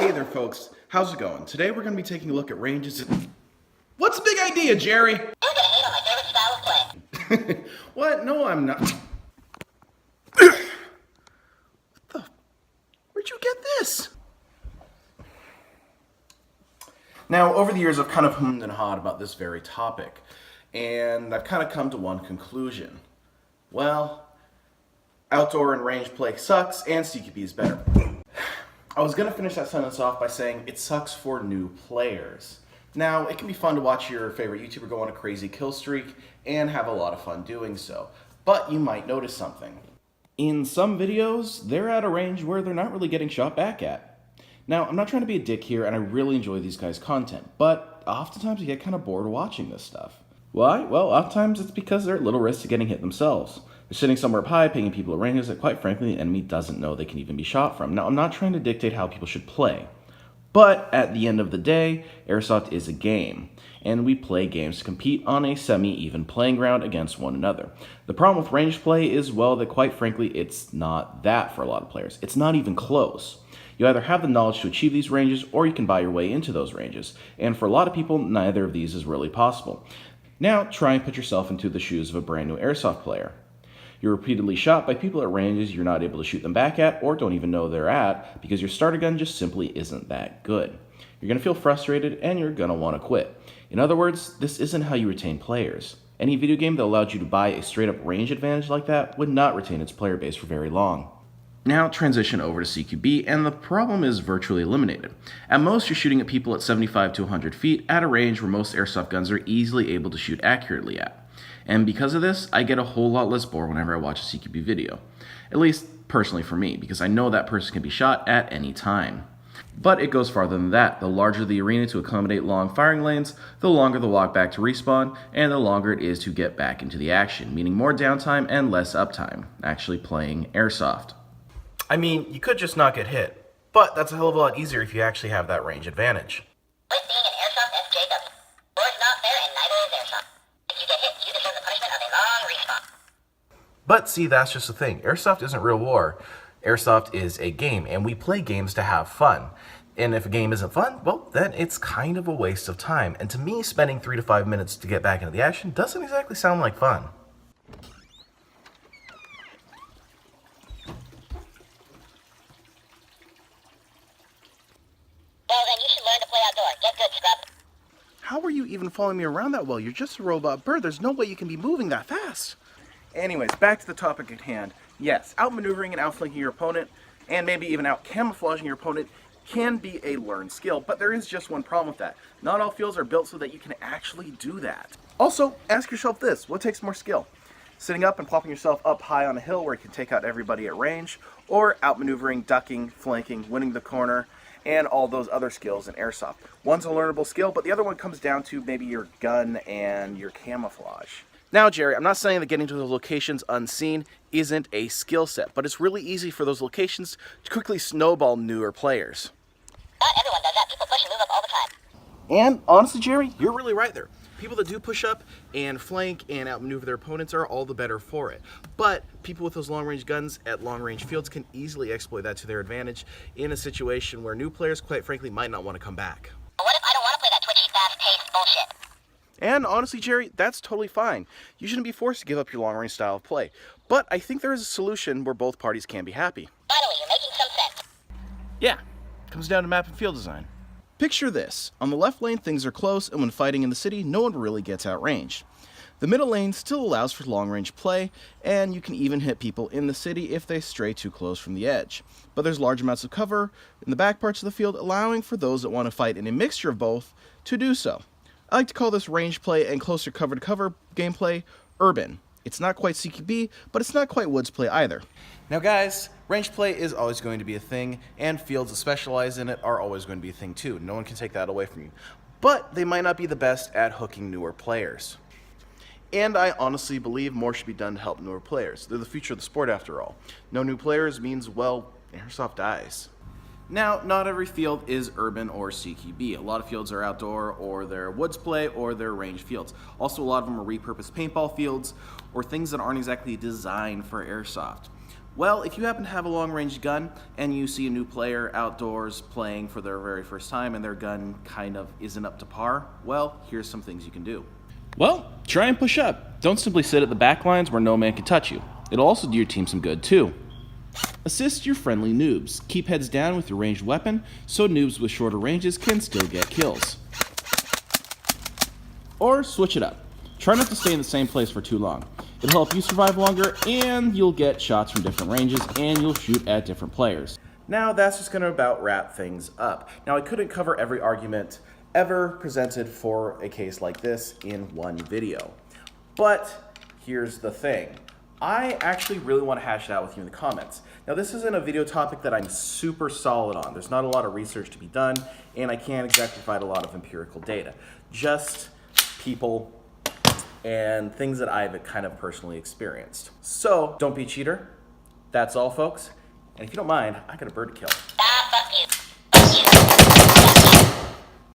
Hey there folks, how's it going? Today we're going to be taking a look at ranges. What's the big idea, Jerry? You're gonna hate on my favorite style of play. What? No, I'm not. Where'd you get this? Now, over the years I've kind of hummed and hawed about this very topic, and I've kind of come to one conclusion. Well, outdoor and range play sucks, and CQB is better. I was going to finish that sentence off by saying it sucks for new players. Now, it can be fun to watch your favorite YouTuber go on a crazy kill streak and have a lot of fun doing so, but you might notice something. In some videos, they're at a range where they're not really getting shot back at. Now, I'm not trying to be a dick here, and I really enjoy these guys' content, but oftentimes you get kind of bored watching this stuff. Why? Well, oftentimes it's because they're at little risk to getting hit themselves. They're sitting somewhere up high, pinging people at ranges that, quite frankly, the enemy doesn't know they can even be shot from. Now, I'm not trying to dictate how people should play, but at the end of the day, Airsoft is a game, and we play games to compete on a semi-even playing ground against one another. The problem with range play is, well, that quite frankly, it's not that for a lot of players. It's not even close. You either have the knowledge to achieve these ranges, or you can buy your way into those ranges, and for a lot of people, neither of these is really possible. Now, try and put yourself into the shoes of a brand new Airsoft player. You're repeatedly shot by people at ranges you're not able to shoot them back at or don't even know they're at because your starter gun just simply isn't that good. You're going to feel frustrated and you're going to want to quit. In other words, this isn't how you retain players. Any video game that allowed you to buy a straight up range advantage like that would not retain its player base for very long. Now transition over to CQB and the problem is virtually eliminated. At most you're shooting at people at 75 to 100 feet at a range where most airsoft guns are easily able to shoot accurately at. And because of this, I get a whole lot less bored whenever I watch a CQB video. At least personally for me, because I know that person can be shot at any time. But it goes farther than that. The larger the arena to accommodate long firing lanes, the longer the walk back to respawn, and the longer it is to get back into the action, meaning more downtime and less uptime, actually playing Airsoft. I mean, you could just not get hit, but that's a hell of a lot easier if you actually have that range advantage. Quit being an Airsoft SJW. War is not fair and neither is Airsoft. If you get hit, you deserve the punishment of a long respawn. But see, that's just the thing. Airsoft isn't real war. Airsoft is a game, and we play games to have fun. And if a game isn't fun, well, then it's kind of a waste of time. And to me, spending 3 to 5 minutes to get back into the action doesn't exactly sound like fun. Well, then you should learn to play outdoor. Get good, scrub. How are you even following me around that well? You're just a robot bird. There's no way you can be moving that fast. Anyways, back to the topic at hand. Yes, outmaneuvering and outflanking your opponent, and maybe even out-camouflaging your opponent, can be a learned skill, but there is just one problem with that. Not all fields are built so that you can actually do that. Also, ask yourself this, what takes more skill? Sitting up and plopping yourself up high on a hill where you can take out everybody at range, or outmaneuvering, ducking, flanking, winning the corner, and all those other skills in Airsoft. One's a learnable skill, but the other one comes down to maybe your gun and your camouflage. Now, Jerry, I'm not saying that getting to those locations unseen isn't a skill set, but it's really easy for those locations to quickly snowball newer players. Not everyone does that. People push and move up all the time. And honestly, Jerry, you're really right there. People that do push up and flank and outmaneuver their opponents are all the better for it. But people with those long-range guns at long-range fields can easily exploit that to their advantage in a situation where new players, quite frankly, might not want to come back. But what if I don't want to play that twitchy, fast-paced bullshit? And honestly, Jerry, that's totally fine. You shouldn't be forced to give up your long-range style of play. But I think there is a solution where both parties can be happy. Finally, you're making some sense. Yeah, comes down to map and field design. Picture this. On the left lane, things are close, and when fighting in the city, no one really gets outranged. The middle lane still allows for long-range play, and you can even hit people in the city if they stray too close from the edge. But there's large amounts of cover in the back parts of the field, allowing for those that want to fight in a mixture of both to do so. I like to call this range play and closer cover-to-cover gameplay urban. It's not quite CQB, but it's not quite woods play either. Now guys, range play is always going to be a thing, and fields that specialize in it are always going to be a thing too. No one can take that away from you. But they might not be the best at hooking newer players. And I honestly believe more should be done to help newer players. They're the future of the sport after all. No new players means, well, Airsoft dies. Now, not every field is urban or CQB. A lot of fields are outdoor, or they're woods play, or they're range fields. Also, a lot of them are repurposed paintball fields, or things that aren't exactly designed for Airsoft. Well, if you happen to have a long-range gun and you see a new player outdoors playing for their very first time and their gun kind of isn't up to par, well, here's some things you can do. Well, try and push up. Don't simply sit at the back lines where no man can touch you. It'll also do your team some good too. Assist your friendly noobs. Keep heads down with your ranged weapon so noobs with shorter ranges can still get kills. Or switch it up. Try not to stay in the same place for too long. It'll help you survive longer, and you'll get shots from different ranges, and you'll shoot at different players. Now that's just going to about wrap things up. Now I couldn't cover every argument ever presented for a case like this in one video. But here's the thing. I actually really want to hash it out with you in the comments. Now this isn't a video topic that I'm super solid on. There's not a lot of research to be done, and I can't exactly provide a lot of empirical data. Just people and things that I've kind of personally experienced. So don't be a cheater. That's all, folks. And if you don't mind, I got a bird to kill.